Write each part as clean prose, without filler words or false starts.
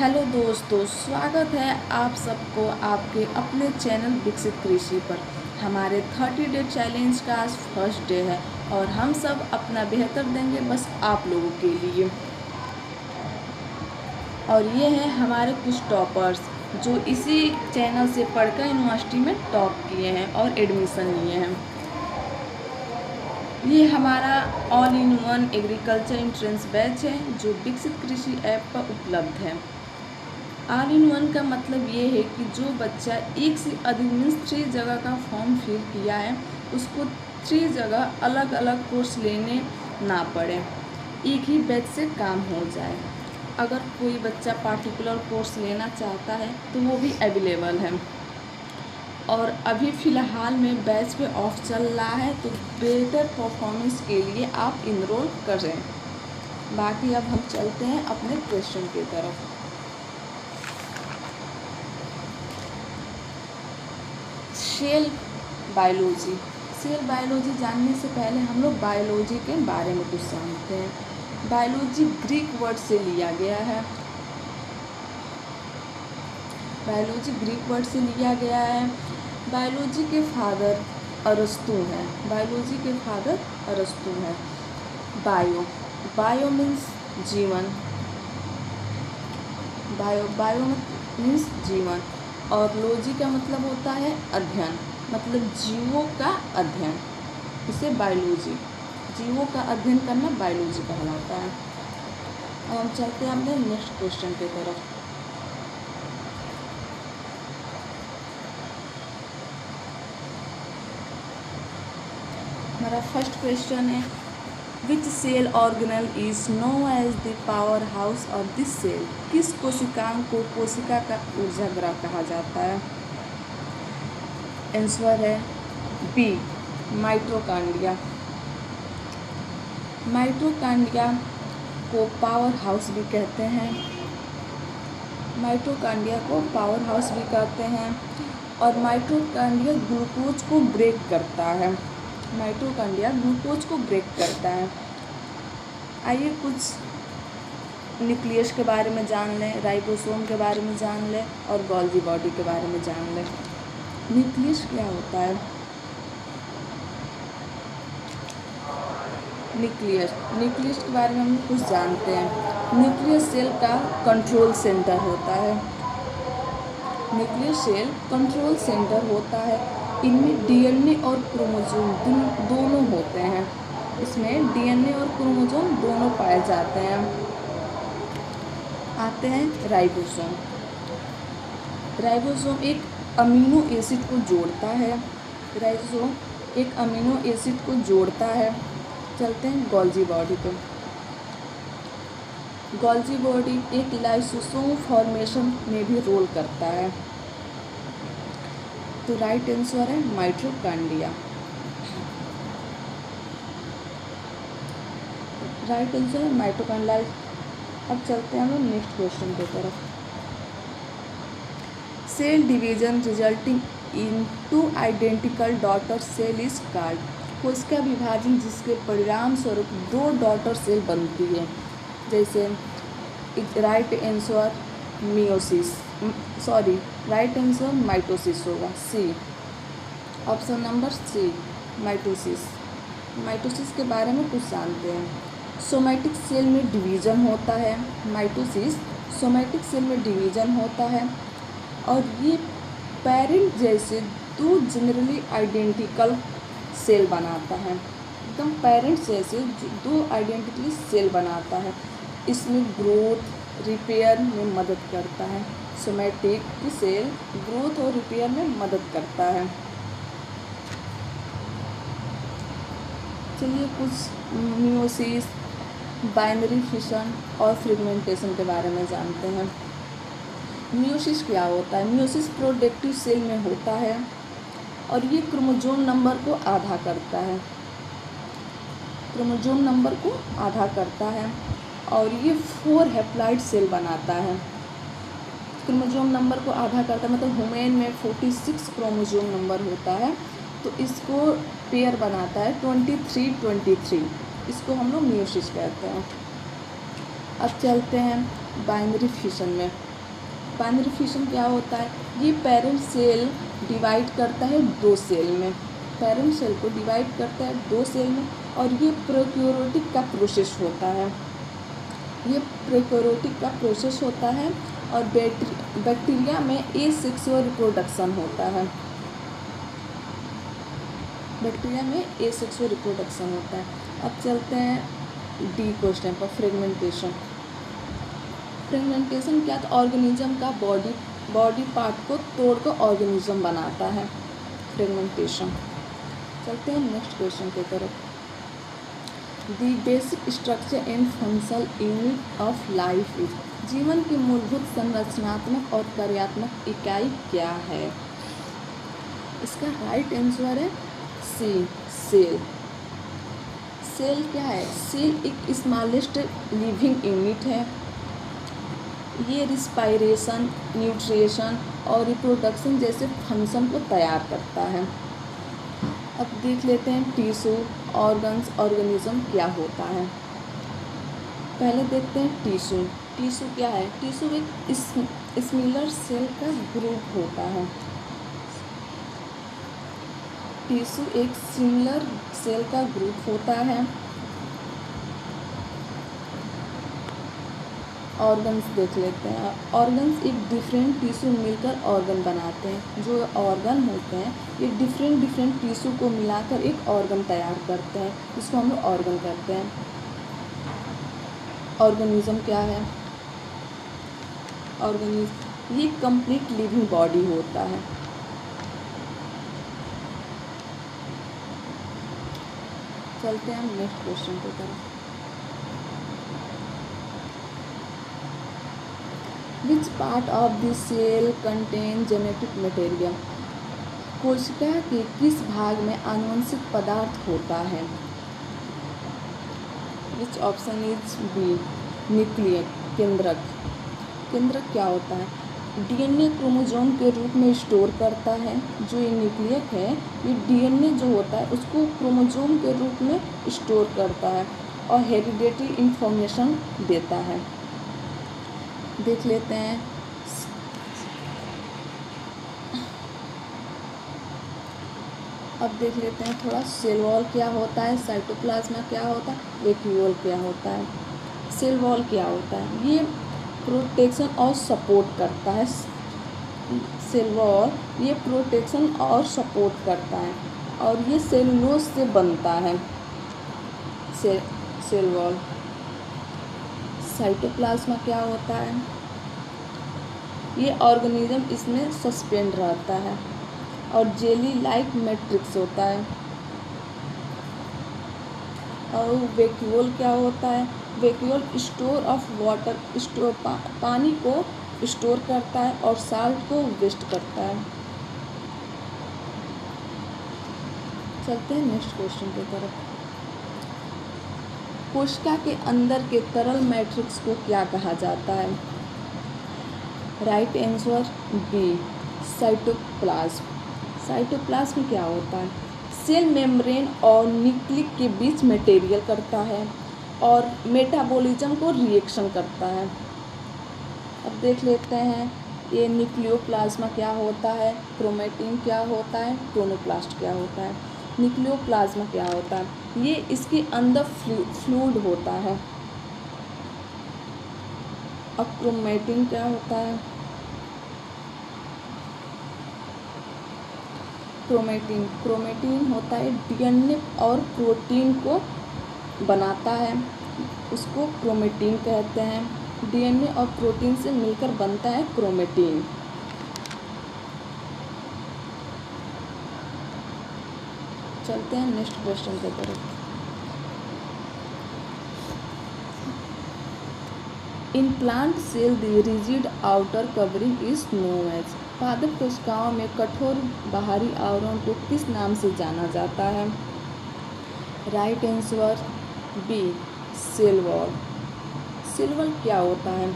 Hello दोस्तों, स्वागत है आप सबको आपके अपने चैनल विकसित कृषि पर। हमारे 30 डे चैलेंज का आज फर्स्ट डे है और हम सब अपना बेहतर देंगे बस आप लोगों के लिए। और ये हैं हमारे कुछ टॉपर्स जो इसी चैनल से पढ़कर यूनिवर्सिटी में टॉप किए हैं और एडमिशन लिए हैं। ये हमारा all in one agriculture entrance batch है जो विकसित कृषि ऐप पर उपलब्ध है। ऑल इन वन का मतलब ये है कि जो बच्चा एक से अधिक मीन्स 3 जगह का फॉर्म फिल किया है उसको 3 जगह अलग अलग कोर्स लेने ना पड़े, एक ही बैच से काम हो जाए। अगर कोई बच्चा पार्टिकुलर कोर्स लेना चाहता है तो वो भी अवेलेबल है। और अभी फ़िलहाल में बैच पे ऑफ चल रहा है, तो बेहतर परफॉर्मेंस के लिए आप इनरोल करें। बाकी अब हम चलते हैं अपने क्वेश्चन की तरफ। सेल बायोलॉजी जानने से पहले हम लोग बायोलॉजी के बारे में कुछ जानते हैं। बायोलॉजी ग्रीक वर्ड से लिया गया है। बायोलॉजी के फादर अरस्तु हैं। बायो मीन्स जीवन। बायो मीन्स जीवन और लॉजी का मतलब होता है अध्ययन, मतलब जीवों का अध्ययन। इसे बायोलॉजी, जीवों का अध्ययन करना बायोलॉजी कहलाता है। अब हम चलते हैं अपने नेक्स्ट क्वेश्चन की तरफ। हमारा फर्स्ट क्वेश्चन है, which cell organelle is known as the power house of this cell. किस कोशिकांग को कोशिका का ऊर्जागृह कहा जाता है? आंसर है बी, माइटोकॉन्ड्रिया। माइटोकॉन्ड्रिया को पावर हाउस भी कहते हैं। और माइटोकॉन्ड्रिया ग्लूकोज को ब्रेक करता है। आइए कुछ न्यूक्लियस के बारे में जान लें, राइबोसोम के बारे में जान लें और गोल्गी बॉडी के बारे में जान लें। न्यूक्लियस क्या होता है? न्यूक्लियस के बारे में हम कुछ जानते हैं। न्यूक्लियस सेल का कंट्रोल सेंटर होता है। इनमें डीएनए और क्रोमोसोम दोनों होते हैं। इसमें डीएनए और क्रोमोसोम दोनों पाए जाते हैं। आते हैं राइबोसोम। राइबोसोम एक अमीनो एसिड को जोड़ता है। चलते हैं गोल्गी बॉडी पे। गोल्गी बॉडी एक लाइसोसोम फॉर्मेशन में भी रोल करता है। तो राइट आंसर है माइटोकॉन्ड्रिया। अब चलते हैं हम लोग नेक्स्ट क्वेश्चन की तरफ। Cell division resulting in 2 identical daughter cell is called. कोशिका विभाजन जिसके परिणाम स्वरूप 2 डॉटर सेल बनती है, जैसे राइट आंसर माइटोसिस होगा, सी। ऑप्शन नंबर सी, माइटोसिस के बारे में कुछ जानते हैं। सोमैटिक सेल में डिवीज़न होता है। माइटोसिस सोमैटिक सेल में डिवीज़न होता है और ये पेरेंट जैसे 2 जनरली आइडेंटिकल सेल बनाता है। एकदम पेरेंट जैसे 2 आइडेंटिकली सेल बनाता है। इसमें ग्रोथ रिपेयर में मदद करता है। सोमैटिक सेल ग्रोथ और रिपेयर में मदद करता है। चलिए कुछ मियोसिस, बाइनरी फिशन और फ्रेगमेंटेशन के बारे में जानते हैं। मियोसिस क्या होता है? मियोसिस प्रोडक्टिव सेल में होता है और ये क्रोमोसोम नंबर को आधा करता है और ये 4 हैप्लॉइड सेल बनाता है। क्रोमोसोम नंबर को आधा करता है मतलब ह्यूमन में 46 क्रोमोसोम नंबर होता है, तो इसको पेयर बनाता है 23। इसको हम लोग मियोसिस कहते हैं। अब चलते हैं बाइनरी फिशन में। बाइनरी फिशन क्या होता है? ये पेरेंट सेल डिवाइड करता है 2 सेल में, पेरेंट सेल को डिवाइड करता है 2 सेल में, और ये प्रोकैरियोटिक का प्रोसेस होता है, ये प्रोकैरियोटिक का प्रोसेस होता है। और बैक्टीरिया में एसेक्सुअल रिप्रोडक्शन होता है, बैक्टीरिया में एसेक्सुअल रिप्रोडक्शन होता है। अब चलते हैं डी क्वेश्चन पर, फ्रेगमेंटेशन। फ्रेगमेंटेशन क्या? तो ऑर्गेनिज्म का बॉडी पार्ट को तोड़कर ऑर्गेनिज्म बनाता है, फ्रेगमेंटेशन। चलते हैं नेक्स्ट क्वेश्चन की तरफ। The basic structure and functional unit of life is, जीवन की मूलभूत संरचनात्मक और कार्यात्मक इकाई क्या है? इसका राइट आंसर है सी, सेल। सेल क्या है? सेल एक स्मॉलेस्ट लिविंग यूनिट है। ये रिस्पायरेशन, न्यूट्रिशन और रिप्रोडक्शन जैसे फंक्शन को तैयार करता है। अब देख लेते हैं टिश्यू, ऑर्गन्स, ऑर्गेनिज्म क्या होता है। पहले देखते हैं टिश्यू। टिश्यू क्या है? टिश्यू एक स्मॉलर सेल का ग्रुप होता है। टिश्यू एक सिमिलर सेल का ग्रुप होता है। ऑर्गन्स देख लेते हैं। ऑर्गन्स एक डिफरेंट टिश्यू मिलकर ऑर्गन बनाते हैं। जो ऑर्गन होते हैं ये डिफरेंट टिश्यू को मिलाकर एक ऑर्गन तैयार करते हैं, इसको हम लोग ऑर्गन कहते हैं। ऑर्गेनिज्म क्या है? ऑर्गेनिज्म ये कंप्लीट लिविंग बॉडी होता है। चलते हैं नेक्स्ट क्वेश्चन की तरफ। Which part of the cell contain genetic material? कोशिका के किस भाग में आनुवंशिक पदार्थ होता है? Which option is B, nucleic, केंद्रक। केंद्रक क्या होता है? डीएनए क्रोमोसोम के रूप में स्टोर करता है। जो ये न्यूक्लियक है ये डीएनए जो होता है उसको क्रोमोसोम के रूप में स्टोर करता है और हेरिडेटरी इंफॉर्मेशन देता है। देख लेते हैं अब देख लेते हैं थोड़ा सेल वॉल क्या होता है, साइटोप्लाज्मा क्या होता है, वैक्यूल क्या होता है। सेल वॉल क्या होता है? ये प्रोटेक्शन और सपोर्ट करता है। सेल वॉल ये प्रोटेक्शन और सपोर्ट करता है और ये सेलुलोज से बनता है। Cell wall. साइटोप्लाज्मा क्या होता है? ये ऑर्गेनिज्म इसमें सस्पेंड रहता है और जेली लाइक मैट्रिक्स होता है। और वैक्यूल क्या होता है? वैक्यूल स्टोर ऑफ वाटर, पानी को स्टोर करता है और साल्ट को वेस्ट करता है। चलते हैं नेक्स्ट क्वेश्चन की तरफ। कोशिका के अंदर के तरल मैट्रिक्स को क्या कहा जाता है? Right answer B, cytoplasm. Cytoplasm क्या होता है? सेल मेम्ब्रेन और न्यूक्लियस के बीच मटेरियल करता है और मेटाबॉलिज्म को रिएक्शन करता है। अब देख लेते हैं ये न्यूक्लियोप्लाज्मा क्या होता है, क्रोमेटिन क्या होता है, क्रोनोप्लास्ट क्या होता है। न्यूक्लियोप्लाज्मा क्या होता है? ये इसके अंदर फ्लूइड होता है। अब क्रोमेटिन क्या होता है? क्रोमेटिन होता है डीएनए और प्रोटीन को बनाता है, उसको क्रोमेटिन कहते हैं। डीएनए और प्रोटीन से मिलकर बनता है क्रोमेटिन। चलते हैं नेक्स्ट क्वेश्चन की तरफ। In plant cell the rigid outer covering is known as, पादप कोशिकाओं में कठोर बाहरी आवरण को किस नाम से जाना जाता है? Right answer B, cell wall. Cell wall क्या होता है?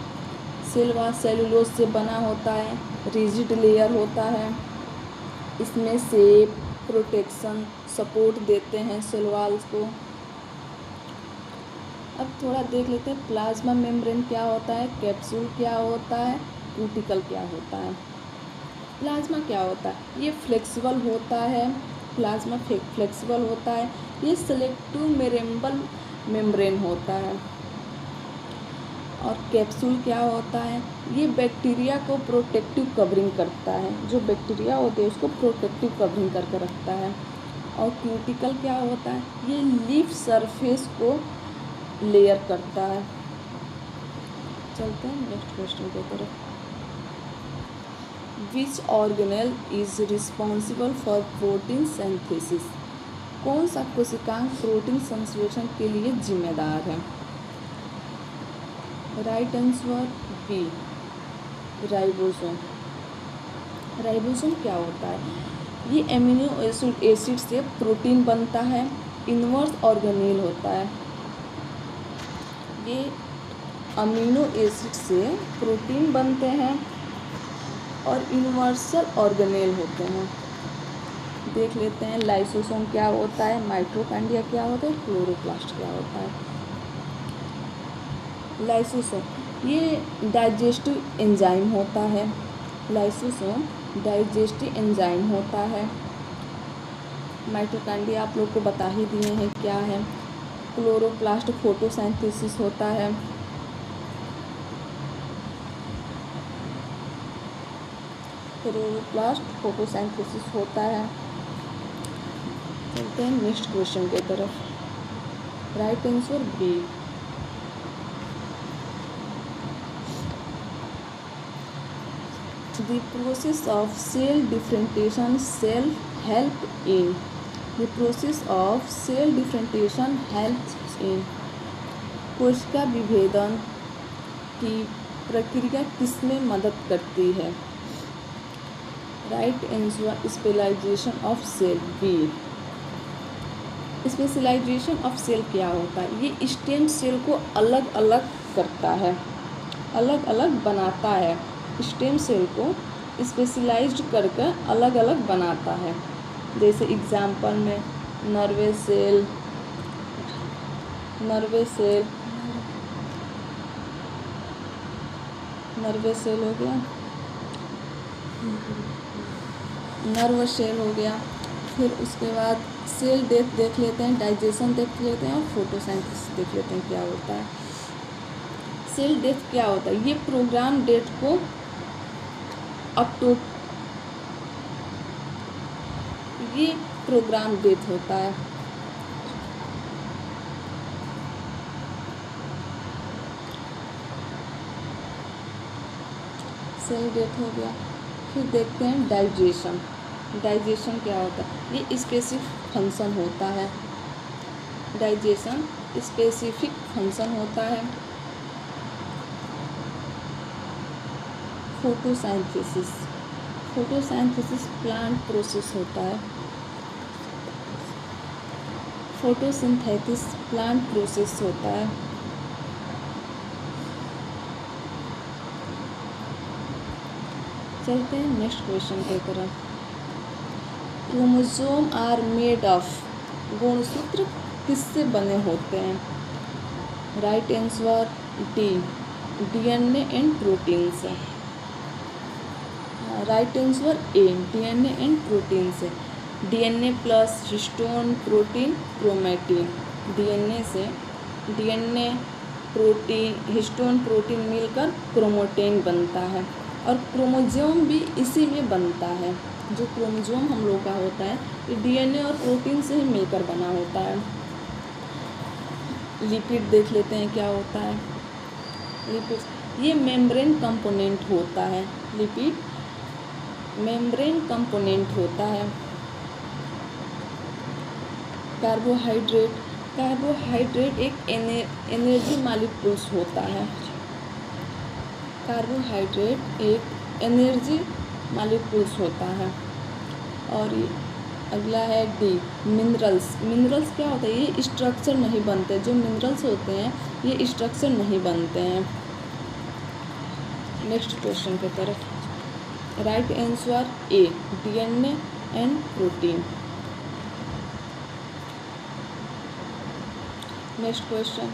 सेल वॉल सेलुलोज से बना होता है, रिजिड लेयर होता है, इसमें शेप, प्रोटेक्शन, सपोर्ट देते हैं सेल वॉल्स को। अब थोड़ा देख लेते हैं प्लाज्मा मेम्ब्रेन क्या होता है, कैप्सूल क्या होता है, क्यूटिकल क्या होता है। प्लाज्मा क्या होता है, ये फ्लेक्सिबल होता है, प्लाज्मा फ्लेक्सिबल होता है, ये सेलेक्टिव मेरेम्बल मेम्ब्रेन होता है। और कैप्सूल क्या होता है, ये बैक्टीरिया को प्रोटेक्टिव कवरिंग करता है, जो बैक्टीरिया होते हैं उसको प्रोटेक्टिव कवरिंग करके रखता है। और क्यूटिकल क्या होता है, ये लीफ सरफेस को लेयर करता है। चलते हैं नेक्स्ट क्वेश्चन की तरफ। Which organelle is responsible for protein synthesis, कौन सा कोशिकांग प्रोटीन संश्लेषण के लिए जिम्मेदार है। Right answer B, ribosome. Ribosome क्या होता है, ये एमिनो एसिड से प्रोटीन बनता है, इन्वर्स ऑर्गेनेल होता है। ये अमीनो एसिड से प्रोटीन बनते हैं और यूनिवर्सल ऑर्गेनेल होते हैं। देख लेते हैं लाइसोसोम क्या होता है, माइटोकॉन्ड्रिया क्या होता है, क्लोरोप्लास्ट क्या होता है। लाइसोसोम ये डाइजेस्टिव एंजाइम होता है, लाइसोसोम डाइजेस्टिव एंजाइम होता है। माइटोकॉन्ड्रिया आप लोग को बता ही दिए हैं क्या है। क्लोरोप्लास्ट फोटोसिंथेसिस होता है। क्लोरोप्लास्ट फोटोसिंथेसिस होता है। चलते हैं नेक्स्ट क्वेश्चन की तरफ। Right answer B. The process of cell differentiation help in the process of cell differentiation helps in कोशिका विभेदन की प्रक्रिया किसमें मदद करती है। Right answer specialization of cell B. Specialization of cell क्या होता है, ये स्टेम सेल को अलग अलग करता है, अलग अलग बनाता है। स्टेम सेल को स्पेशलाइज्ड करके अलग अलग बनाता है। जैसे एग्जाम्पल में नर्वस सेल हो गया, नर्व सेल हो गया। फिर उसके बाद सेल डेथ देख लेते हैं, डाइजेशन देख लेते हैं और फोटोसिंथेसिस देख लेते हैं क्या होता है। सेल डेथ क्या होता है, ये प्रोग्राम डेट को ये प्रोग्राम डेथ होता है। सेल डेथ हो गया। फिर देखते हैं डाइजेशन। डाइजेशन क्या होता है, ये स्पेसिफिक फंक्शन होता है। डाइजेशन स्पेसिफिक फंक्शन होता है। फोटोसिंथेसिस प्लांट प्रोसेस होता है। फोटोसिंथेसिस प्लांट प्रोसेस होता है। चलते हैं नेक्स्ट क्वेश्चन की तरफ। क्रोमोसोम आर मेड ऑफ, गुणसूत्र किससे बने होते हैं। Right answer D, DNA and protein से। Right answer A, DNA and protein से। DNA plus histone protein chromatin, DNA से डीएनए प्रोटीन हिस्टोन प्रोटीन मिलकर क्रोमैटिन बनता है। और क्रोमोसोम भी इसी में बनता है। जो क्रोमोसोम हम लोग का होता है ये डीएनए और प्रोटीन से ही मिलकर बना होता है। लिपिड देख लेते हैं क्या होता है। लिपिड ये मेम्ब्रेन कंपोनेंट होता है। लिपिड मेम्ब्रेन कंपोनेंट होता है। कार्बोहाइड्रेट एक एनर्जी मॉलिक्यूल्स होता है। कार्बोहाइड्रेट एक एनर्जी मॉलिक्यूल्स होता है। और ये अगला है डी, मिनरल्स क्या होता है, ये स्ट्रक्चर नहीं बनते। जो मिनरल्स होते हैं ये स्ट्रक्चर नहीं बनते हैं। नेक्स्ट क्वेश्चन की तरफ। Right answer A, DNA and protein. Next question.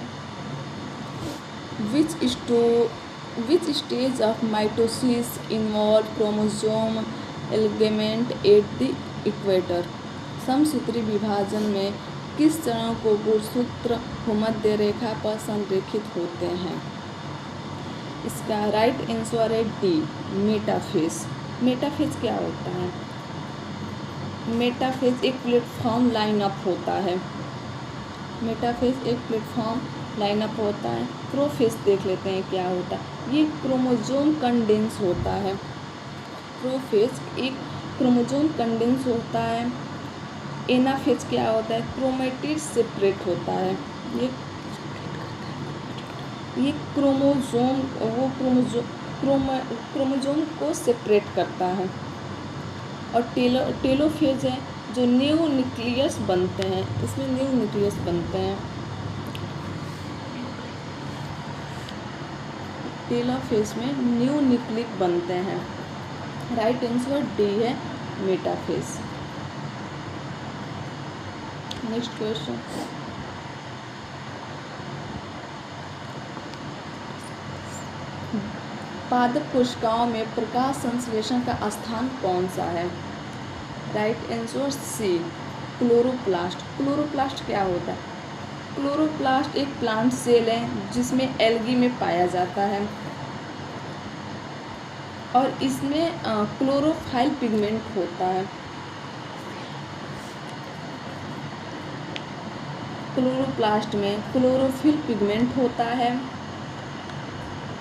Which stage of mitosis involve chromosome alignment at the equator. समसूत्री विभाजन में किस चरण को गुणसूत्र भूमध्य रेखा पर संरेखित होते हैं। इसका राइट आंसर है डी, मेटाफेज। मेटाफेज क्या होता है? मेटाफेज एक प्लेटफॉर्म लाइनअप होता है। मेटाफेज एक प्लेटफॉर्म लाइनअप होता है। प्रोफेज देख लेते हैं क्या होता है। ये क्रोमोसोम कंडेंस होता है। प्रोफेज एक क्रोमोसोम कंडेंस होता है। एनाफेज क्या होता है? क्रोमेटिड सेपरेट होता है। ये क्रोमोसोम को सेपरेट करता है। और टेलोफेज है जो न्यू न्यूक्लियस बनते हैं, इसमें न्यू न्यूक्लियस बनते हैं। टेलोफेज में न्यू न्यूक्लिक बनते हैं। राइट आंसर डी है, मेटाफेज। नेक्स्ट क्वेश्चन, पादप कोशिकाओं में प्रकाश संश्लेषण का स्थान कौन सा है? Right answer C, chloroplast. Chloroplast क्या होता है? क्लोरोप्लास्ट एक प्लांट सेल है जिसमें एल्गी में पाया जाता है और इसमें क्लोरोफाइल पिगमेंट होता है। क्लोरोप्लास्ट में क्लोरोफिल पिगमेंट होता है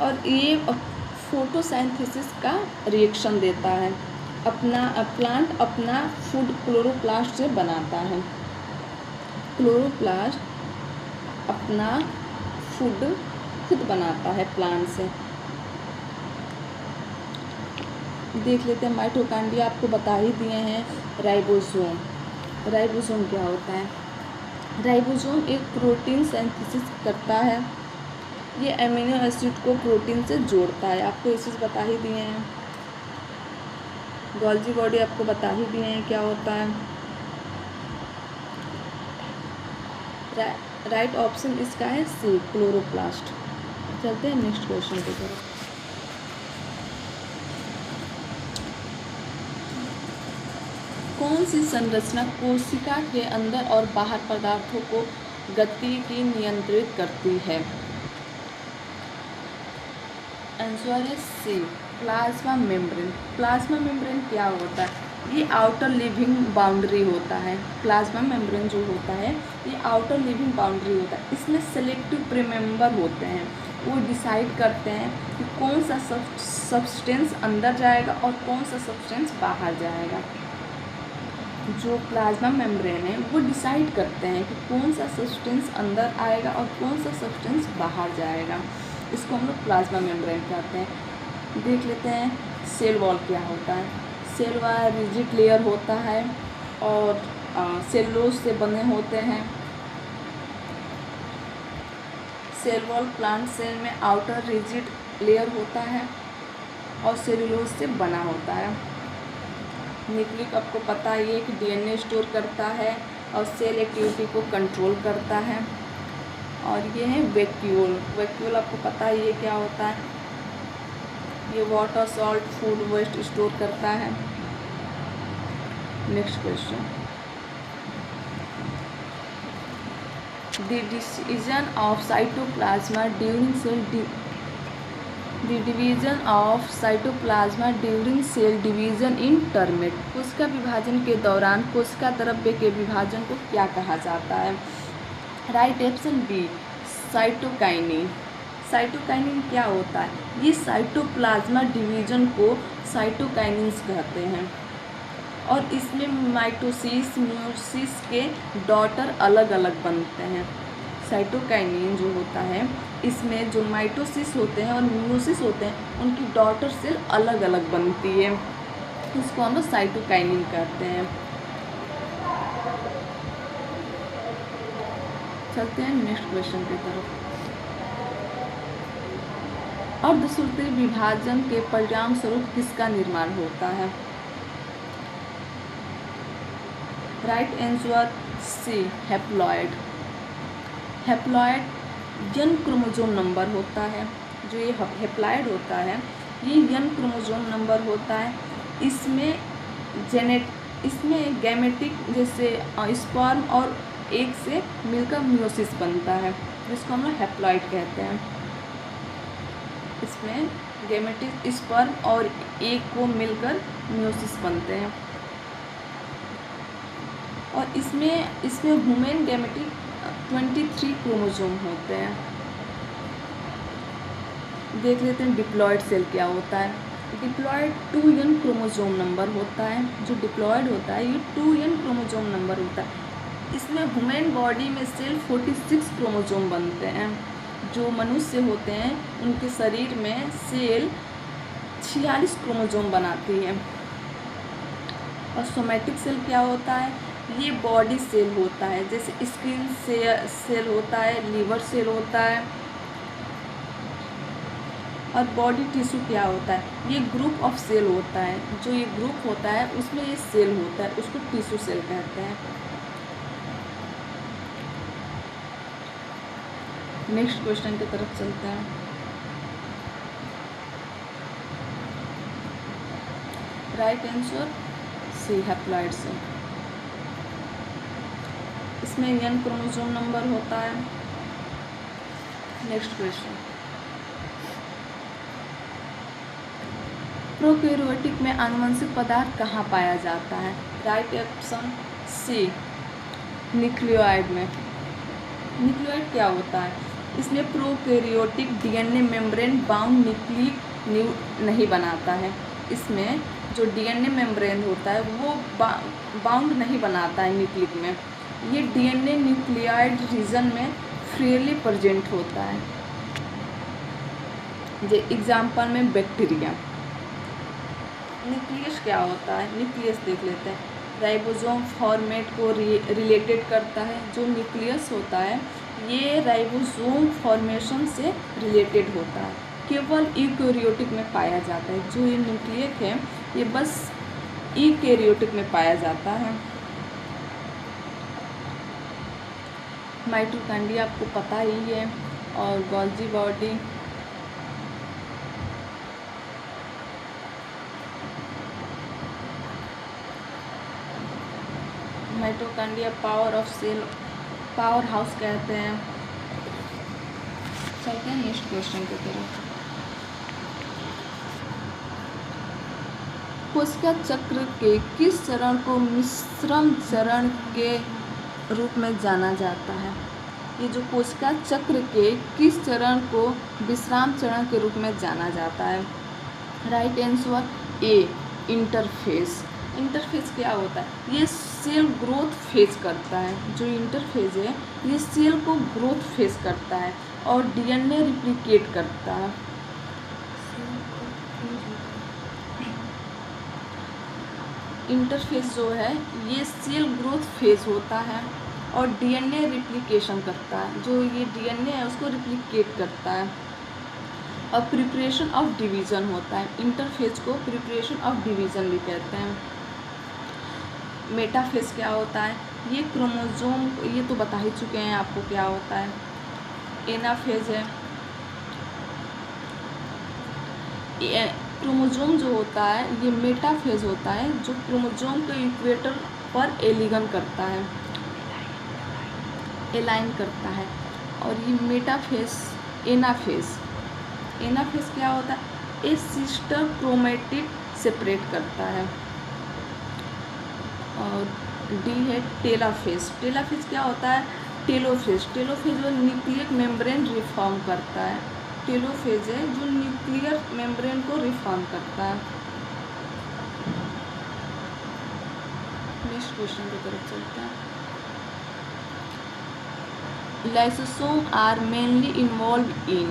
और ये फोटोसिंथेसिस का रिएक्शन देता है। प्लांट अपना फूड क्लोरोप्लास्ट से बनाता है। क्लोरोप्लास्ट अपना फूड खुद बनाता है प्लांट से। देख लेते हैं माइटोकॉन्ड्रिया, आपको बता ही दिए हैं। राइबोसोम, राइबोसोम क्या होता है? राइबोसोम एक प्रोटीन सिंथेसिस करता है। ये अमीनो एसिड को प्रोटीन से जोड़ता है। आपको ये चीज़ बता ही दिए हैं। गोल्जी बॉडी आपको बता ही दिए हैं क्या होता है। राइट ऑप्शन इसका है सी, क्लोरोप्लास्ट। चलते हैं नेक्स्ट क्वेश्चन की तरफ। कौन सी संरचना कोशिका के अंदर और बाहर पदार्थों को गति की नियंत्रित करती है? आंसर है सी, प्लाज्मा मेम्ब्रेन। प्लाज्मा मेम्ब्रेन क्या होता है? ये आउटर लिविंग बाउंड्री होता है। प्लाज्मा मेम्ब्रेन जो होता है ये आउटर लिविंग बाउंड्री होता है। इसमें सेलेक्टिव प्रीमेम्बर होते हैं, वो डिसाइड करते हैं कि कौन सा सब्सटेंस अंदर जाएगा और कौन सा सब्सटेंस बाहर जाएगा। जो प्लाज्मा मेम्ब्रेन है वो डिसाइड करते हैं कि कौन सा सब्सटेंस अंदर आएगा और कौन सा सब्सटेंस बाहर जाएगा। इसको हम लोग प्लाज्मा मेम्ब्रेन कहते हैं। देख लेते हैं सेल वॉल क्या होता है। सेल वॉल रिजिड लेयर होता है और सेलुलोज से बने होते हैं। सेल वॉल प्लांट सेल में आउटर रिजिड लेयर होता है और सेलुलोज से बना होता है। न्यूक्लिक आपको पता ही है कि डीएनए स्टोर करता है और सेल एक्टिविटी को कंट्रोल करता है। और ये है वैक्यूल। वैक्यूल आपको पता ही है क्या होता है। ये water, salt, food waste store करता है। Next question, the division of cytoplasm during cell division of cytoplasm during cell division in termed. कोशिका विभाजन के दौरान कोशिका द्रव्य के विभाजन को क्या कहा जाता है? Right option B, cytokinin. Cytokinin क्या होता है? ये साइटोप्लाज्मा डिवीजन को साइटोकाइनिन्स कहते हैं और इसमें माइटोसिस म्यूसिस के डॉटर अलग अलग बनते हैं। साइटोकाइनिन जो होता है इसमें जो माइटोसिस होते हैं और म्यूसिस होते हैं उनकी डॉटर सेल अलग अलग बनती है। इसको हम लोग साइटोकाइनिन कहते हैं। चलते हैं नेक्स्ट क्वेश्चन की तरफ। अर्धसूत्री विभाजन के परिणाम स्वरूप किसका निर्माण होता है? Right answer C, haploid. Haploid जन्म क्रोमोसोम नंबर होता है जो ये हेप्लॉइड होता है ये n क्रोमोसोम नंबर होता है। इसमें गैमेटिक जैसे स्पर्म और एग से मिलकर मियोसिस बनता है, जिसको हम लोग हेप्लॉइड कहते हैं। इसमें गैमेटिक स्पर्म और एग को मिलकर मियोसिस बनते हैं। और इसमें ह्यूमन गैमेटिक 23 क्रोमोसोम होते हैं। देख लेते हैं डिप्लॉयड सेल क्या होता है। डिप्लॉयड 2n क्रोमोसोम नंबर होता है। जो डिप्लॉयड होता है ये 2n क्रोमोसोम नंबर होता है। इसमें ह्यूमन बॉडी में सेल 46 क्रोमोसोम बनते हैं। जो मनुष्य होते हैं उनके शरीर में सेल 46 क्रोमोसोम बनाती है। और सोमैटिक सेल क्या होता है, ये बॉडी सेल होता है, जैसे स्किन सेल होता है, लिवर सेल होता है। और बॉडी टिश्यू क्या होता है, ये ग्रुप ऑफ सेल होता है। जो ये ग्रुप होता है उसमें ये सेल होता है, उसको टिश्यू सेल कहते हैं। नेक्स्ट क्वेश्चन की तरफ चलते हैं। Right answer C haploid cell. इसमें n क्रोमोसोम नंबर होता है। नेक्स्ट क्वेश्चन, प्रोकैरियोटिक में आनुवंशिक पदार्थ कहाँ पाया जाता है। राइट ऑप्शन सी न्यूक्लियोइड में। न्यूक्लियोइड क्या होता है, इसमें prokaryotic DNA membrane bound nucleic नहीं बनाता है। इसमें जो डीएनए मेम्ब्रेन होता है वो बाउंड नहीं बनाता है न्यूक्लिक में। ये डीएनए न्यूक्लियोइड रीजन में फ्रीली प्रेजेंट होता है। जैसे एग्जाम्पल में बैक्टीरिया। न्यूक्लियस क्या होता है, न्यूक्लियस देख लेते हैं। राइबोसोम फॉर्मेट को रिलेटेड करता है। जो न्यूक्लियस होता है ये राइबोसोम फॉर्मेशन से रिलेटेड होता है। केवल यूकैरियोटिक में पाया जाता है। जो ये न्यूक्लियस है ये बस यूकैरियोटिक में पाया जाता है। माइटोकॉन्ड्रिया आपको पता ही है, और Golgi body. Mitochondria power of cell, powerhouse कहते हैं। चलते हैं नेक्स्ट क्वेश्चन की तरफ। कोशिका चक्र के किस चरण को मिश्रण चरण के रूप में जाना जाता है। ये जो कोशिका चक्र के किस चरण को विश्राम चरण के रूप में जाना जाता है। राइट आंसर ए इंटरफेज। इंटरफेज क्या होता है, ये सेल ग्रोथ फेज करता है। जो इंटरफेज है ये सेल को ग्रोथ फेज करता है और डीएनए रिप्लिकेट करता है। इंटरफेज जो है ये सेल ग्रोथ फेज होता है और डीएनए रिप्लिकेशन करता है। जो ये डीएनए है उसको रिप्लिकेट करता है। और प्रिपरेशन ऑफ डिवीज़न होता है। इंटरफेज को प्रिपरेशन ऑफ डिवीज़न भी कहते हैं। मेटाफेज क्या होता है, ये क्रोमोसोम, ये तो बता ही चुके हैं आपको क्या होता है। एनाफेज है, क्रोमोसोम जो होता है ये मेटाफेज होता है, जो क्रोमोसोम के इक्वेटर पर एलिगन करता है, एलाइन करता है। और ये मेटाफेज। एनाफेज क्या होता है, ये सिस्टर क्रोमेटिड सेपरेट करता है। और डी है टेलोफेज। टेलोफेज क्या होता है, टेलोफेज वो न्यूक्लियर मेम्ब्रेन रिफॉर्म करता है। टेलोफेज है जो न्यूक्लियर मेम्ब्रेन को रिफॉर्म करता है। नेक्स्ट क्वेश्चन की तरफ चलते हैं। Lysosome are mainly involve in.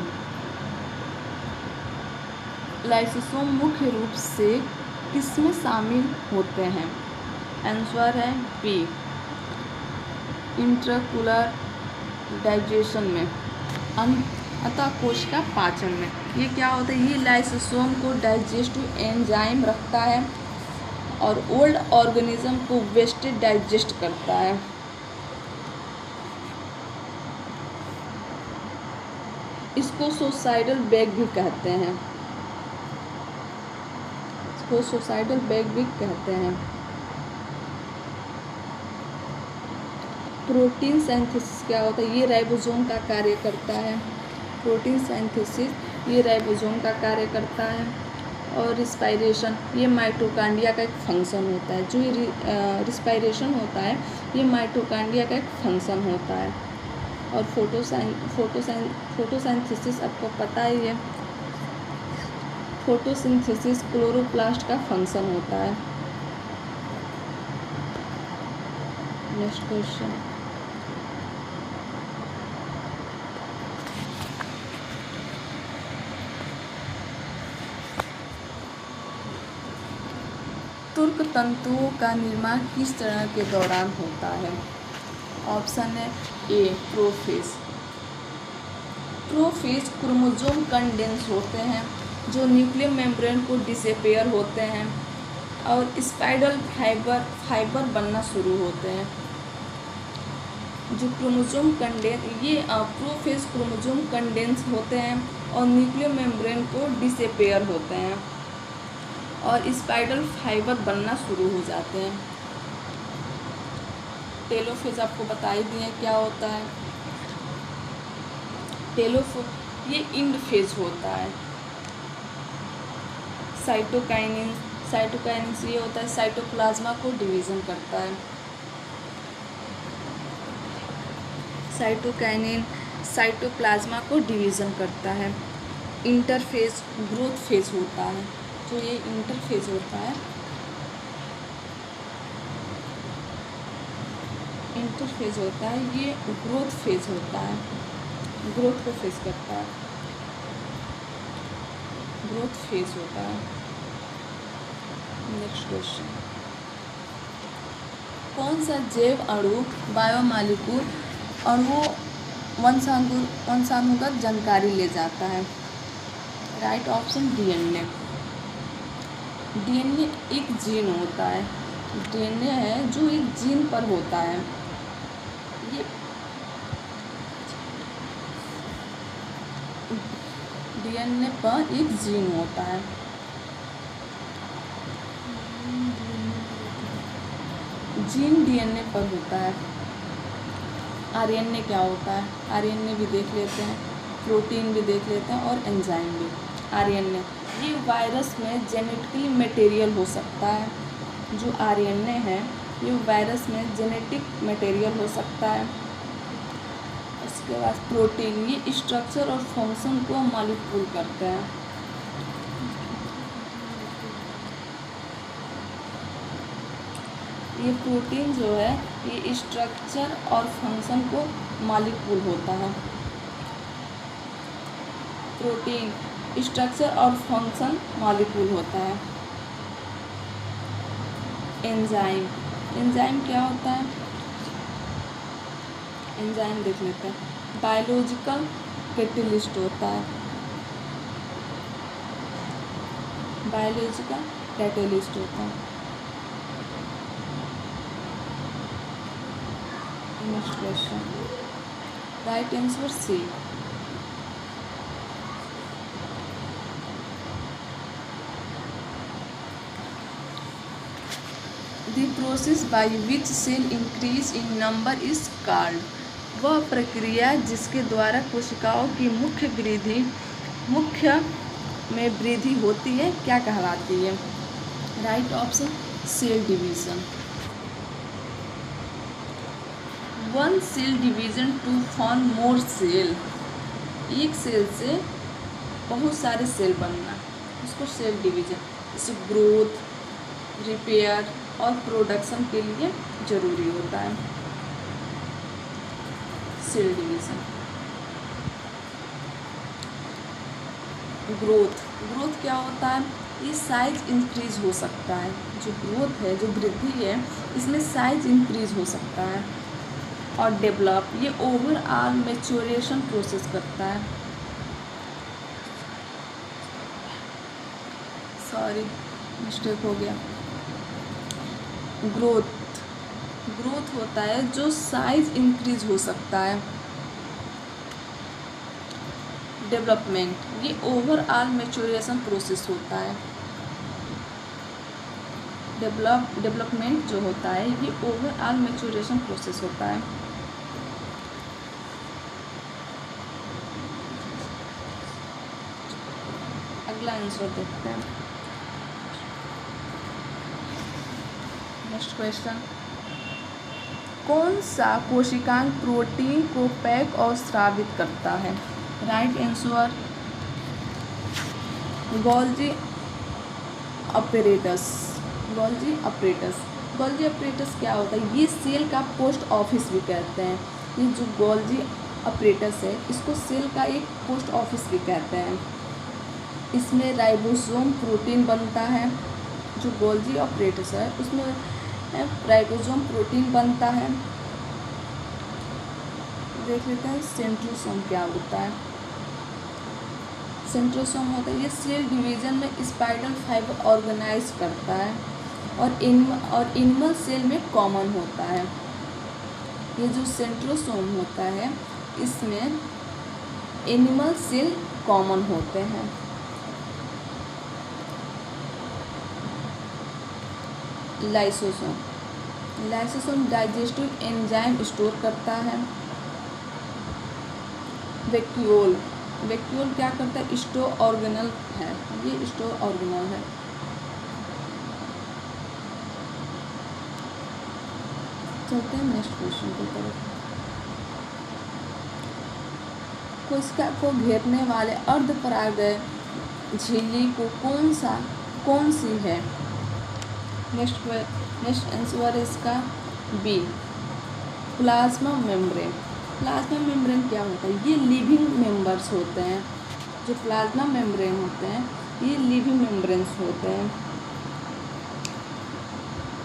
Lysosome मुख्य रूप से किसमें शामिल होते हैं। आंसर है बी इंट्राकुलर डाइजेशन में, अतः कोशिका पाचन में। ये क्या होता है, ये लाइसोसोम को डाइजेस्टिव एंजाइम रखता है और ओल्ड ऑर्गेनिज्म को वेस्ट डाइजेस्ट करता है। इसको सुसाइडल बैग भी कहते हैं, इसको सुसाइडल बैग भी कहते हैं। प्रोटीन सिंथेसिस क्या होता है? ये राइबोसोम का कार्य करता है। प्रोटीन सिंथेसिस ये राइबोसोम का कार्य करता है। और रिस्पायरेशन ये माइटोकांड्रिया का एक फंक्शन होता है। जो ये रिस्पायरेशन होता है ये माइटोकांड्रिया का एक फंक्शन होता है। और फोटोसिंथेसिस आपको पता ही है, फोटोसिंथेसिस क्लोरोप्लास्ट का फंक्शन होता है। नेक्स्ट क्वेश्चन, तुर्क तंतुओं का निर्माण किस चरण के दौरान होता है? ऑप्शन है ए प्रोफेज। प्रोफेज क्रोमोसोम कंडेंस होते हैं जो न्यूक्लियर मेम्ब्रेन को डिसअपियर होते हैं और स्पाइरल फाइबर बनना शुरू होते हैं। जो क्रोमोसोम कंडेंस ये प्रोफेज क्रोमोसोम कंडेंस होते हैं और न्यूक्लियर मेम्ब्रेन को डिसअपियर होते हैं और स्पाइरल फाइबर बनना शुरू हो जाते हैं। टेलोफेज आपको बता ही दिए क्या होता है। टेलोफेज ये इंड फेज होता है। साइटोकाइनिन ये होता है साइटोप्लाज्मा को डिवीज़न करता है। साइटोकाइनिन साइटोप्लाज्मा को डिवीज़न करता है। इंटरफेज ग्रोथ फेज होता है। तो ये इंटरफेज होता है, इंटरफेज होता है, ये ग्रोथ फेज होता है, ग्रोथ को फेज करता है, ग्रोथ फेज होता है। नेक्स्ट क्वेश्चन, कौन सा जैव अणु बायोमॉलिक्यूल अणुओं वंशानुगत जानकारी ले जाता है? Right option DNA. डीएनए एक जीन होता है, डीएनए है जो एक जीन पर होता है। ये डीएनए पर एक जीन होता है। जीन डीएनए पर होता है। आरएनए क्या होता है? आरएनए भी देख लेते हैं, प्रोटीन भी देख लेते हैं और एंजाइम भी। आरएनए ये वायरस में जेनेटिकली मटेरियल हो सकता है। जो आरएनए है ये वायरस में जेनेटिक मटेरियल हो सकता है। उसके बाद प्रोटीन ये स्ट्रक्चर और फंक्शन को मॉलिक्यूल करते हैं। ये प्रोटीन जो है ये स्ट्रक्चर और फंक्शन को मॉलिक्यूल होता है। प्रोटीन स्ट्रक्चर और फंक्शन मॉलिक्यूल होता है। एंजाइम एंजाइम क्या होता है? एंजाइम देख लेते हैं। बायोलॉजिकल कैटलिस्ट होता है, बायोलॉजिकल कैटलिस्ट होता है। Next question, right answer C. The process by which cell increase in number is called। वह प्रक्रिया जिसके द्वारा कोशिकाओं की मुख्य में वृद्धि होती है क्या कहलाती है? Right option cell division. One cell division to form more cell. एक सेल से बहुत सारे सेल बनना, उसको सेल डिवीजन। इसे ग्रोथ, रिपेयर और प्रोडक्शन के लिए जरूरी होता है सेल डिवीजन। ग्रोथ क्या होता है? ये साइज इंक्रीज हो सकता है। जो ग्रोथ है, जो वृद्धि है, इसमें साइज इंक्रीज हो सकता है। और डेवलप ये ओवरऑल मैच्योरेशन प्रोसेस करता है। सॉरी मिस्टेक हो गया। ग्रोथ होता है जो साइज इंक्रीज हो सकता है। डेवलपमेंट ये ओवरऑल मैच्योरेशन प्रोसेस होता है। डेवलपमेंट जो होता है ये ओवरऑल मैच्योरेशन प्रोसेस होता है। अगला आंसर देखते हैं। नेक्स्ट क्वेश्चन, कौन सा कोशिकांग प्रोटीन को पैक और स्रावित करता है? Right answer Golgi apparatus. Golgi apparatus क्या होता है? ये सेल का पोस्ट ऑफिस भी कहते हैं। ये जो गोल्जी अपरेटस है इसको सेल का एक पोस्ट ऑफिस भी कहते हैं। इसमें राइबोसोम प्रोटीन बनता है। जो गोल्जी अपरेटस है उसमें राइबोसोम प्रोटीन बनता है। देख लेते हैं सेंट्रोसोम क्या होता है। सेंट्रोसोम होता है ये सेल डिवीजन में स्पाइरल फाइबर ऑर्गेनाइज करता है और एनिमल सेल में कॉमन होता है। ये जो सेंट्रोसोम होता है इसमें एनिमल सेल कॉमन होते हैं। लाइसोसोम डाइजेस्टिव एंजाइम स्टोर करता है। वैक्यूल क्या करता है? स्टोर ऑर्गेनल है। ये स्टोर ऑर्गेनल है। चलते हैं नेक्स्ट क्वेश्चन की तरफ। कोशिका को घेरने वाले अर्धपरागय झिल्ली को कौन सी है? नेक्स्ट आंसर है इसका B, plasma membrane. Plasma membrane क्या होता है? ये लिविंग मेंबर्स होते हैं। जो प्लाज्मा मेम्ब्रेन होते हैं ये लिविंग मेम्ब्रेन्स होते हैं।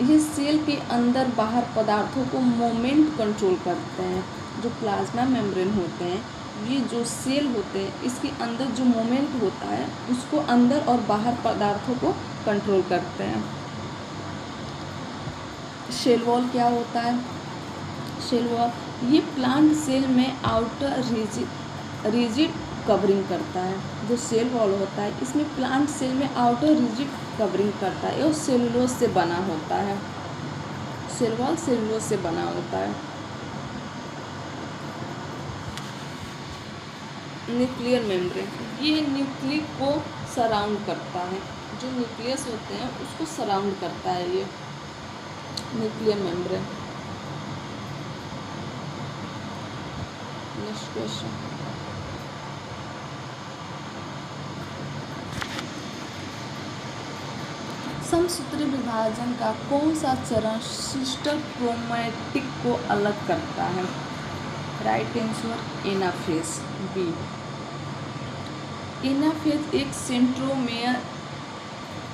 ये सेल के अंदर बाहर पदार्थों को मोमेंट कंट्रोल करते हैं। जो प्लाज्मा मेम्ब्रेन होते हैं ये जो सेल होते हैं इसके अंदर जो मोमेंट होता है उसको अंदर और बाहर पदार्थों को कंट्रोल करते हैं। सेल वॉल क्या होता है? सेल वॉल ये प्लांट सेल में आउटर रिजिड कवरिंग करता है। जो सेल वॉल होता है इसमें प्लांट सेल में आउटर रिजिड कवरिंग करता है और सेलुलोज से बना होता है। सेल वॉल सेलुलोज से बना होता है। न्यूक्लियर मेम्ब्रेन ये न्यूक्लियस को सराउंड करता है। जो न्यूक्लियस होते हैं उसको सराउंड करता है ये न्यूक्लियर मेम्ब्रेन। नेक्स्ट क्वेश्चन, समसूत्री विभाजन का कौन सा चरण सिस्टर क्रोमैटिक को अलग करता है? Right answer anaphase B. Anaphase एक सेंट्रोमेयर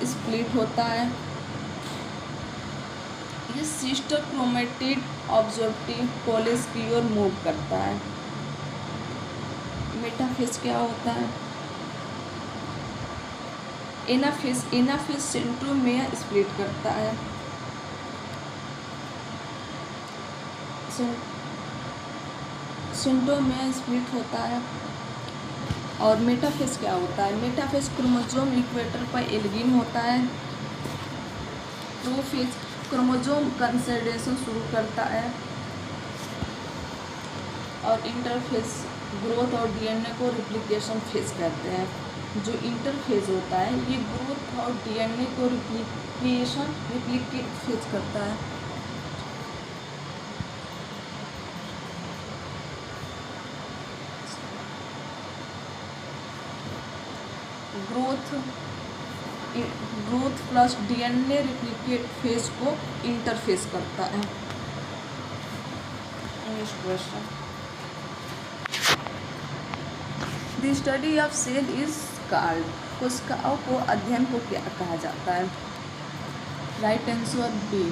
स्प्लिट होता है। ये सिस्टर क्रोमैटिड ऑब्जर्वेटिव पॉलिश की ओर मूव करता है। मेटाफेज क्या होता है? एनाफेज सेंट्रोमेयर स्प्लिट करता है। सेंट्रोमेयर स्प्लिट होता है। और मेटाफेज क्या होता है? मेटाफेज क्रोमोसोम इक्वेटर पर एल्गिन होता है। प्रोफेज क्रोमोसोम कंसोलिडेशन शुरू करता है। और इंटरफेज ग्रोथ और डीएनए को रिप्लिकेशन फेज कहते हैं। जो इंटरफेज होता है ये ग्रोथ और डीएनए को रिप्लिकेट फेज करता है। Growth plus DNA replicate phase को इंटरफेस करता है। Next question, the study of cell is called. कोशिकाओं को अध्ययन को क्या कहा जाता है? Right answer B,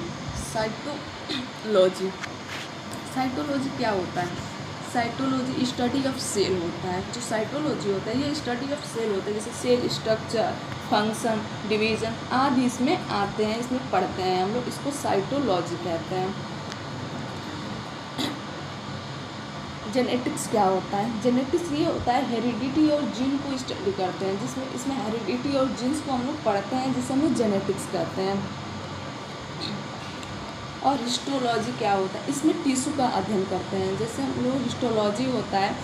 cytology. Cytology क्या होता है? साइटोलॉजी स्टडी ऑफ सेल होता है। जो साइटोलॉजी होता है ये स्टडी ऑफ सेल होता है। जैसे सेल स्ट्रक्चर, फंक्शन, डिवीजन आदि इसमें आते हैं, इसमें पढ़ते हैं हम लोग, इसको साइटोलॉजी कहते हैं। जेनेटिक्स क्या होता है? जेनेटिक्स ये होता है हेरिडिटी और जीन को स्टडी करते हैं, जिसमें इसमें हेरिडिटी और जीन्स को हम लोग पढ़ते हैं, जिसे हम लोग जेनेटिक्स कहते हैं। और हिस्टोलॉजी क्या होता है? इसमें टिश्यू का अध्ययन करते हैं। जैसे हम लोग हिस्टोलॉजी होता है,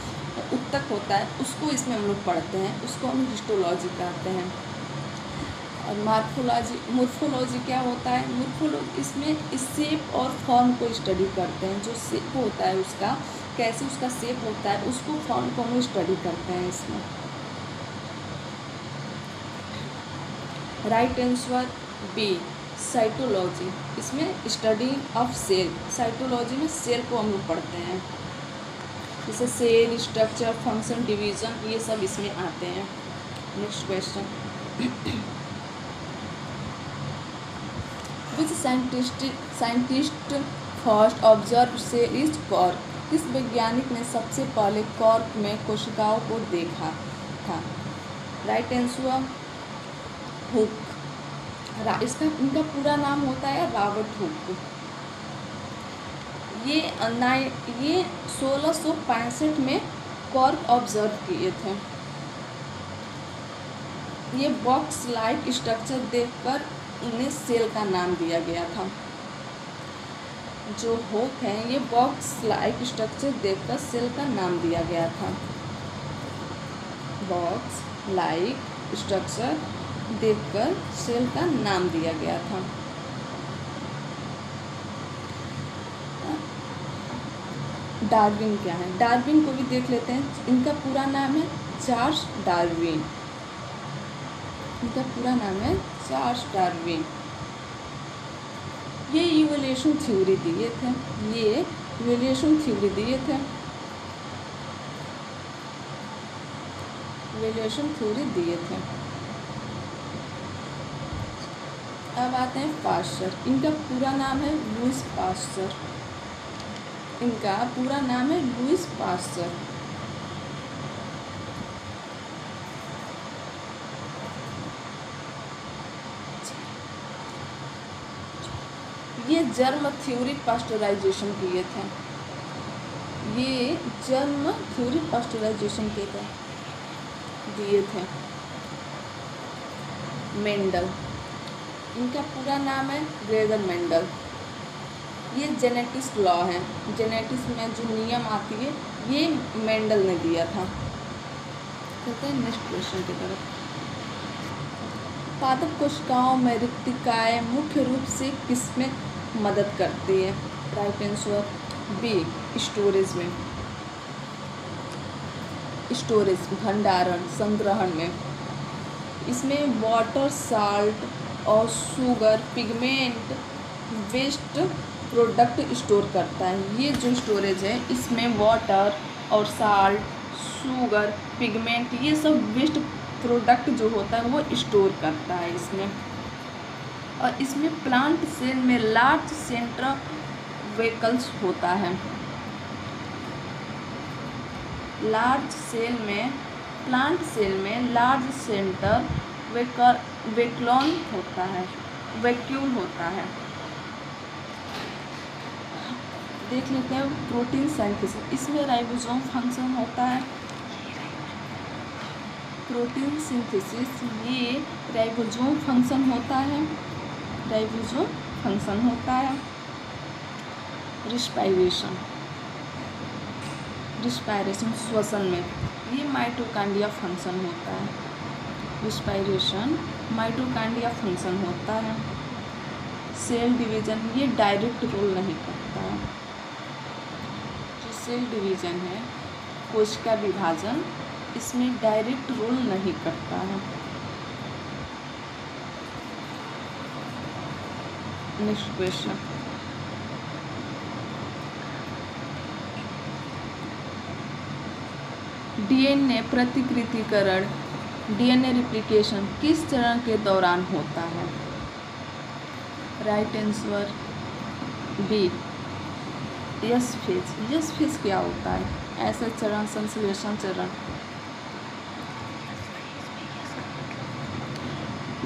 उत्तक होता है, उसको इसमें हम लोग पढ़ते हैं, उसको हम हिस्टोलॉजी कहते हैं। और मोर्फोलॉजी क्या होता है? मोर्फोलॉजी इसमें शेप और फॉर्म को स्टडी करते हैं। जो शेप होता है उसका, कैसे उसका शेप होता है, उसको फॉर्म को हम स्टडी करते हैं इसमें। Right answer B, cytology. इसमें स्टडी ऑफ सेल, साइटोलॉजी में सेल को हम लोग पढ़ते हैं, जैसे सेल स्ट्रक्चर, फंक्शन, डिवीजन, ये सब इसमें आते हैं। Next question, which scientist first observe cell is cork? किस वैज्ञानिक ने सबसे पहले कॉर्क में कोशिकाओं को देखा था? Right answer hook. इनका पूरा नाम होता है रॉबर्ट हुक। ये 1665 में कॉर्क ऑब्जर्व किए थे। ये बॉक्स लाइक स्ट्रक्चर देखकर इन्हें सेल का नाम दिया गया था। जो हुक हैं, ये बॉक्स लाइक स्ट्रक्चर देखकर सेल का नाम दिया गया था। बॉक्स लाइक स्ट्रक्चर देखकर सेल का नाम दिया गया था। डार्विन क्या है? डार्विन को भी देख लेते हैं। इनका पूरा नाम है चार्ल्स डार्विन। इनका पूरा नाम है चार्ल्स डार्विन। ये इवोल्यूशन थ्योरी दिए थे। अब आते हैं पास्चर। इनका पूरा नाम है लुईस पास्चर। ये जर्म थ्योरी पास्चराइजेशन किए थे। दिए थे मेंडल। इनका पूरा नाम है ग्रेगर मेंडल। ये जेनेटिक्स लॉ है। जेनेटिक्स में जो नियम आती है, ये मेंडल ने दिया था। चलते हैं नेक्स्ट क्वेश्चन की तरफ। पादप कोशिकाओं में रिक्तिकाएँ मुख्य रूप से किसमें मदद करती है? राइट आंसर बी, स्टोरेज, भंडारण, संग्रहण में। इसमें वाटर, साल्ट और sugar, pigment, waste product store करता है। ये जो स्टोरेज है, इसमें वाटर और साल्ट, शुगर, पिगमेंट, ये सब वेस्ट प्रोडक्ट जो होता है वो स्टोर करता है इसमें। और इसमें प्लांट सेल में लार्ज सेंट्रल वेकल्स होता है। प्लांट सेल में लार्ज सेंटर वैक्यूल होता है। देख लेते हैं प्रोटीन सिंथेसिस। इसमें राइबोसोम फंक्शन होता है। प्रोटीन सिंथेसिस, ये राइबोसोम फंक्शन होता है। रिस्पायरेशन, श्वसन में, ये माइटोकांड्रिया फंक्शन होता है। रिस्पायरेशन माइटोकांड्रिया फंक्शन होता है। सेल डिवीजन, ये डायरेक्ट रोल नहीं करता है। जो सेल डिवीजन है, कोशिका विभाजन, इसमें डायरेक्ट रोल नहीं करता है। नेक्स्ट क्वेश्चन, डीएनए प्रतिकृतिकरण, डीएनए रिप्लिकेशन किस चरण के दौरान होता है? Right answer B, S phase. S phase क्या होता है? ऐसा चरण, संश्लेषण चरण।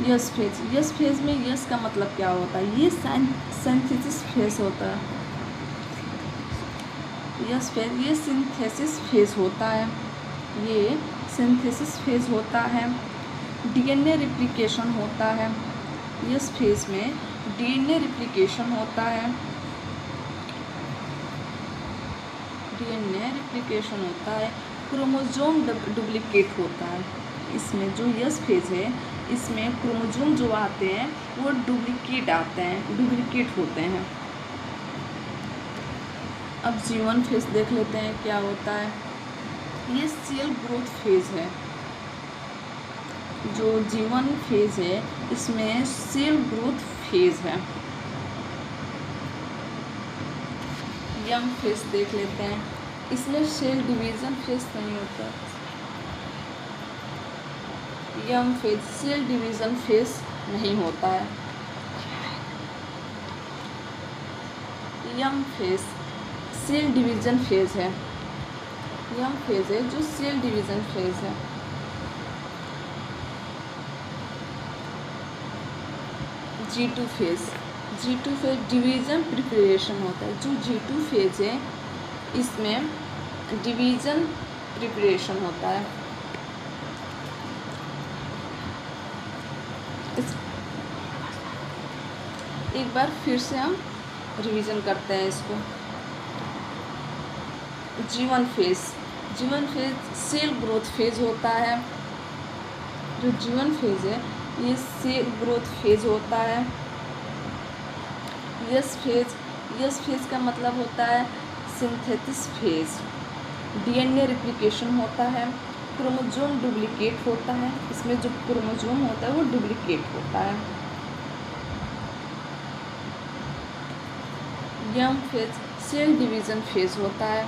यस फेज में यस का मतलब क्या होता है? ये सिंथेसिस फेज होता है। यस फेज, ये सिंथेसिस फेज होता है, ये सिंथेसिस फेज होता है। डीएनए रिप्लिकेशन होता है, यस फेज में डीएनए रिप्लिकेशन होता है, डीएनए रिप्लिकेशन होता है। क्रोमोसोम डुप्लीकेट होता है, इसमें जो यस फेज है इसमें क्रोमोसोम जो आते हैं वो डुप्लीकेट आते हैं, डुप्लीकेट होते हैं। अब G1 फेज देख लेते हैं क्या होता है। ये सेल ग्रोथ फेज है, जो G1 फेज है इसमें सेल ग्रोथ फेज है। यंग फेज देख लेते हैं, इसमें सेल डिवीजन फेज नहीं होता। Young phase cell division phase नहीं होता है। Young phase cell division phase है, यंग फेज है जो सेल डिवीजन फेज है। G2 phase, G2 phase division preparation होता है, जो G2 फेज है इसमें डिवीजन प्रिपरेशन होता है। एक बार फिर से हम रिवीजन करते हैं इसको। G1 phase, G1 phase cell growth phase होता है, जो G1 फेज है ये सेल ग्रोथ फेज होता है। यस फेज, यस फेज का मतलब होता है सिंथेसिस फेज, डीएनए रिप्लिकेशन होता है, क्रोमोसोम डुप्लीकेट होता है, इसमें जो क्रोमोसोम होता है वो डुप्लीकेट होता है। Young phase cell division phase होता है,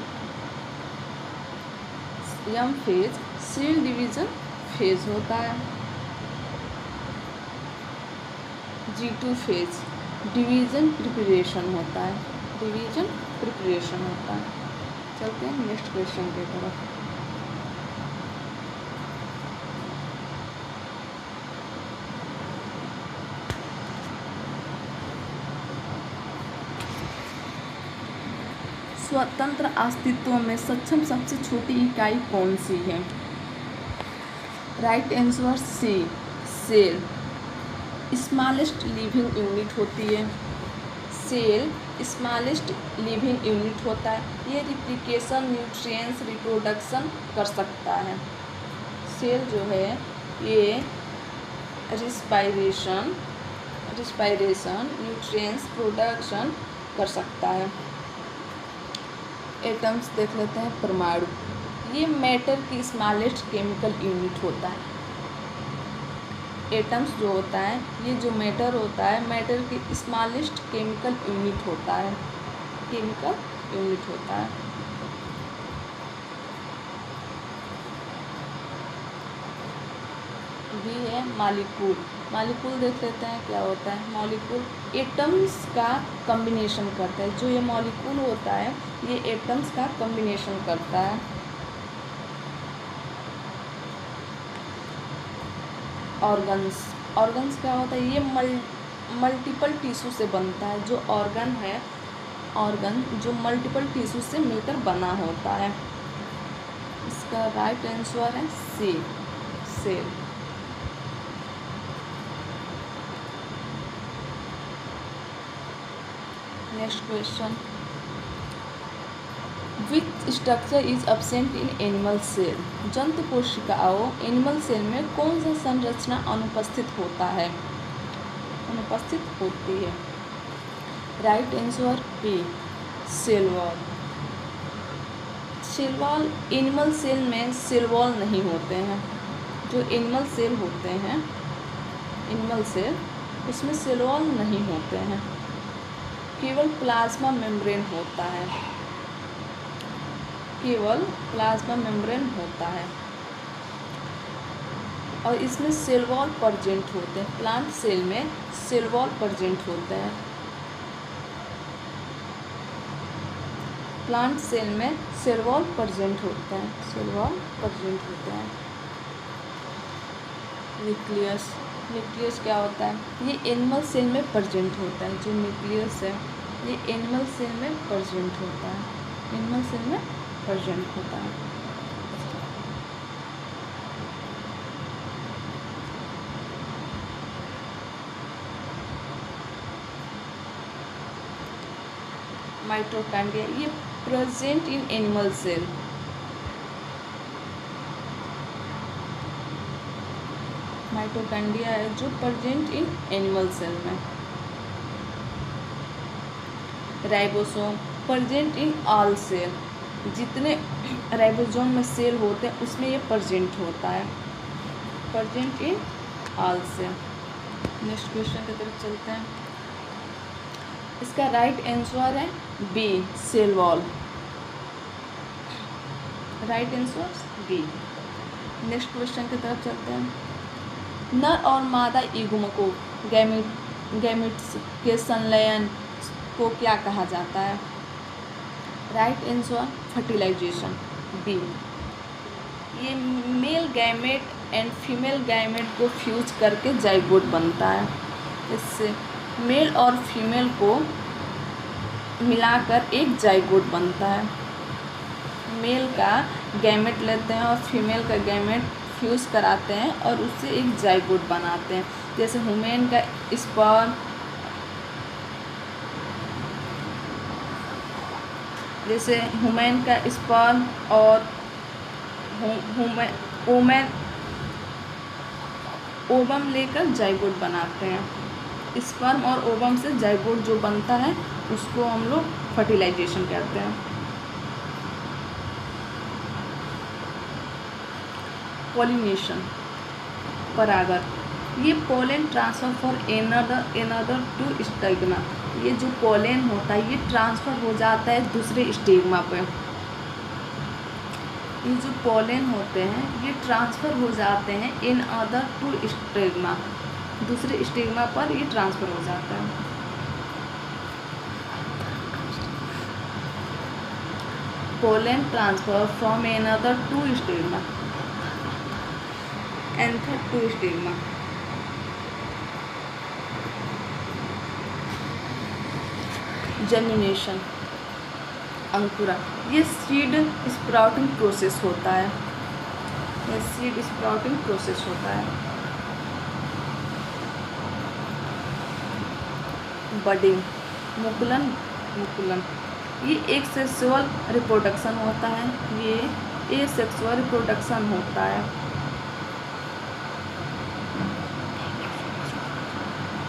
young phase cell division phase होता है। G2 फेज डिवीजन प्रिपरेशन होता है, डिवीजन प्रिपरेशन होता है। चलते हैं नेक्स्ट क्वेश्चन की तरफ। स्वतंत्र अस्तित्व में सक्षम सबसे छोटी इकाई कौन सी है? Right answer C, cell. Smallest living unit होती है, सेल स्मॉलेस्ट लिविंग यूनिट होता है। ये रिप्लिकेशन, न्यूट्रिएंट्स, रिप्रोडक्शन कर सकता है। सेल जो है ये रिस्पायरेशन, न्यूट्रिएंट्स प्रोडक्शन कर सकता है। एटम्स देख लेते हैं, परमाणु, ये मैटर की स्मॉलेस्ट केमिकल यूनिट होता है। एटम्स जो होता है ये जो मैटर होता है, मैटर की स्मॉलेस्ट केमिकल यूनिट होता है, केमिकल यूनिट होता है। बी है मॉलिक्यूल, मॉलिक्यूल देख लेते हैं क्या होता है। मॉलिक्यूल एटम्स का कॉम्बिनेशन करता है, जो ये मॉलिक्यूल होता है ये एटम्स का कॉम्बिनेशन करता है। ऑर्गन्स, ऑर्गन्स क्या होता है, ये मल्टीपल टिश्यू से बनता है। जो ऑर्गन है, ऑर्गन जो मल्टीपल टिश्यू से मिलकर बना होता है। इसका राइट आंसर है C, cell. Next question, which structure is absent in animal cell? जंतु कोशिकाओं एनिमल सेल में कौन सा संरचना अनुपस्थित होता है, अनुपस्थित होती है? Right answer B, cell wall. Cell wall, animal cell में सेल वॉल नहीं होते हैं। जो एनिमल सेल होते हैं, एनिमल सेल, उसमें सेल वॉल नहीं होते हैं, केवल प्लाज्मा मेम्ब्रेन होता है, केवल प्लाज्मा मेम्ब्रेन होता है। और इसमें सेल वॉल प्रेजेंट होते हैं। प्लांट सेल में सेल वॉल प्रेजेंट होते हैं, प्लांट सेल में सेल वॉल प्रेजेंट होते हैं, सेल वॉल प्रेजेंट होते हैं। न्यूक्लियस, न्यूक्लियस क्या होता है, ये एनिमल सेल में प्रेजेंट होता है। जो न्यूक्लियस है ये एनिमल सेल में प्रेजेंट होता है। एनिमल सेल में प्रेजेंट होता है। माइटोकॉन्ड्रिया ये present in animal cell. Mitochondria है जो प्रेजेंट इन एनिमल सेल में। Ribosome present in all cell, जितने राइबोसोम में सेल होते हैं उसमें ये प्रेजेंट होता है, present in all cell. Next question की तरफ चलते हैं। इसका राइट आंसर है B, cell wall. Right answer B. Next question की तरफ चलते हैं। नर और मादा युग्म गैमेट्स के संलयन को क्या कहा जाता है? Right answer fertilisation, B. ये male gamete and female gamete को फ्यूज करके जाइगोट बनता है। इससे मेल और फीमेल को मिलाकर एक जाइगोट बनता है। मेल का गैमेट लेते हैं और फीमेल का गैमेट फ्यूज कराते हैं और उससे एक जाइगोट बनाते हैं। जैसे ह्यूमन का स्पर्म, जैसे ह्यूमन का स्पर्म और वुमेन ओवम लेकर जाइगोट बनाते हैं। स्पर्म और ओवम से जाइगोट जो बनता है उसको हम लोग फर्टिलाइजेशन कहते हैं। पॉलिनेशन, परागण, ये pollen transfer for another to stigma. ये जो पोलन होता है ये ट्रांसफ़र हो जाता है दूसरे स्टिग्मा पे। ये जो पोलन होते हैं ये ट्रांसफ़र हो जाते हैं इन अदर टू स्टिग्मा, दूसरे स्टिग्मा पर ये ट्रांसफ़र हो जाता है। Pollen transfer from another to stigma, anther to stigma. Germination, अंकुरा, ये सीड स्प्राउटिंग प्रोसेस होता है। ये सीड स्प्राउटिंग प्रोसेस होता है। बडिंग, मुकुलन, ये एक सेक्सुअल रिप्रोडक्शन होता है। ये सेक्सुअल रिप्रोडक्शन होता है।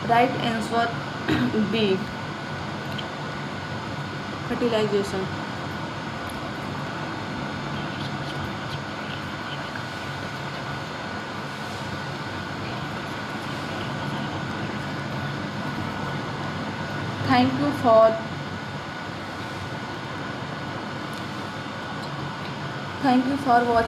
Right answer B, fertilisation. Thank you for watching.